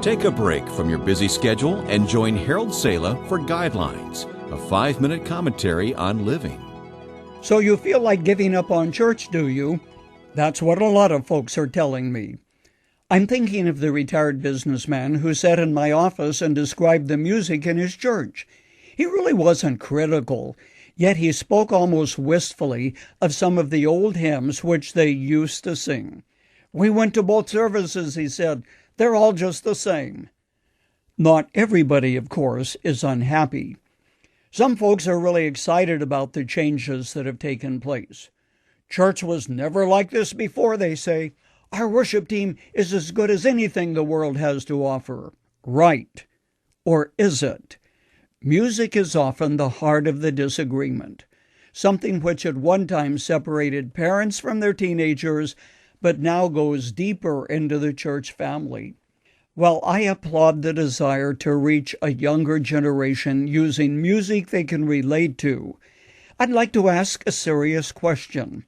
Take a break from your busy schedule and join Harold Sala for Guidelines, a 5-minute commentary on living. So you feel like giving up on church, do you? That's what a lot of folks are telling me. I'm thinking of the retired businessman who sat in my office and described the music in his church. He really wasn't critical, yet he spoke almost wistfully of some of the old hymns which they used to sing. "We went to both services," he said. "They're all just the same." Not everybody, of course, is unhappy. Some folks are really excited about the changes that have taken place. "Church was never like this before," they say. "Our worship team is as good as anything the world has to offer." Right. Or is it? Music is often the heart of the disagreement, something which at one time separated parents from their teenagers, but now goes deeper into the church family. Well, I applaud the desire to reach a younger generation using music they can relate to. I'd like to ask a serious question.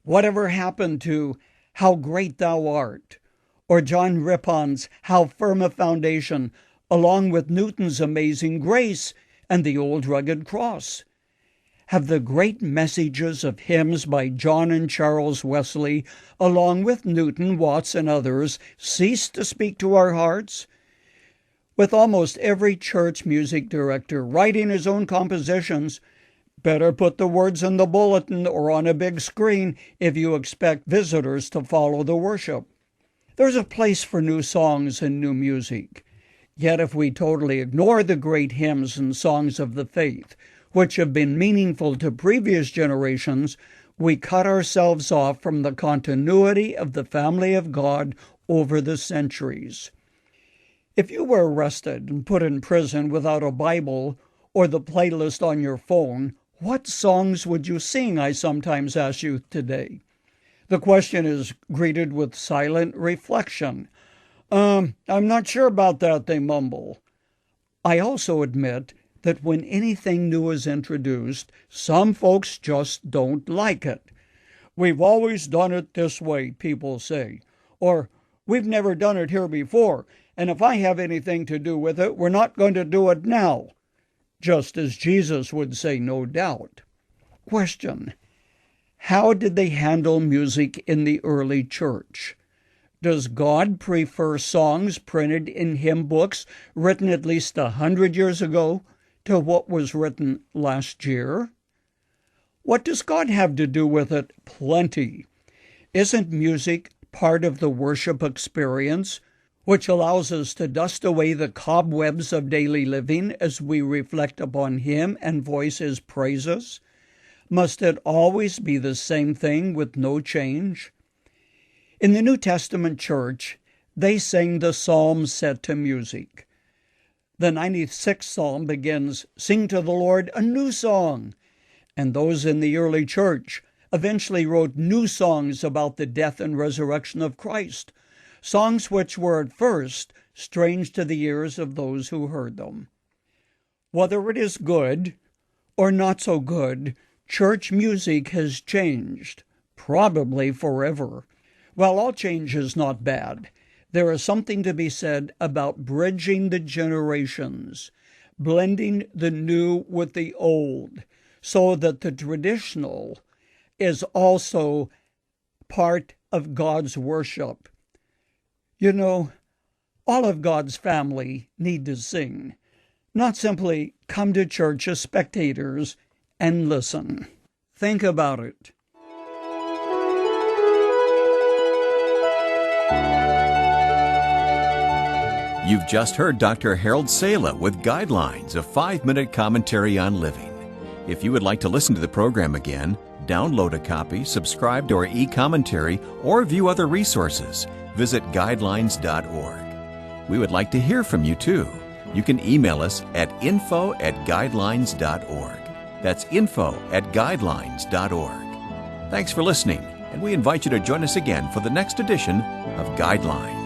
Whatever happened to "How Great Thou Art," or John Rippon's "How Firm a Foundation," along with Newton's "Amazing Grace" and the old rugged cross? Have the great messages of hymns by John and Charles Wesley, along with Newton, Watts, and others, ceased to speak to our hearts? With almost every church music director writing his own compositions, better put the words in the bulletin or on a big screen if you expect visitors to follow the worship. There's a place for new songs and new music. Yet if we totally ignore the great hymns and songs of the faith, which have been meaningful to previous generations, we cut ourselves off from the continuity of the family of God over the centuries. If you were arrested and put in prison without a Bible or the playlist on your phone, what songs would you sing, I sometimes ask you today. The question is greeted with silent reflection. I'm not sure about that," they mumble. I also admit that when anything new is introduced, some folks just don't like it. "We've always done it this way," people say. Or, "We've never done it here before, and if I have anything to do with it, we're not going to do it now." Just as Jesus would say, no doubt. Question: how did they handle music in the early church? Does God prefer songs printed in hymn books written at least 100 years ago to what was written last year? What does God have to do with it? Plenty. Isn't music part of the worship experience, which allows us to dust away the cobwebs of daily living as we reflect upon him and voice his praises? Must it always be the same thing with no change? In the New Testament church, they sang the psalms set to music. The 96th Psalm begins, "Sing to the Lord a new song." And those in the early church eventually wrote new songs about the death and resurrection of Christ, songs which were at first strange to the ears of those who heard them. Whether it is good or not so good, church music has changed, probably forever. While all change is not bad, there is something to be said about bridging the generations, blending the new with the old, so that the traditional is also part of God's worship. You know, all of God's family need to sing, not simply come to church as spectators and listen. Think about it. You've just heard Dr. Harold Sala with Guidelines, a 5-minute commentary on living. If you would like to listen to the program again, download a copy, subscribe to our e-commentary, or view other resources, visit guidelines.org. We would like to hear from you too. You can email us at info@guidelines.org. That's info@guidelines.org. Thanks for listening, and we invite you to join us again for the next edition of Guidelines.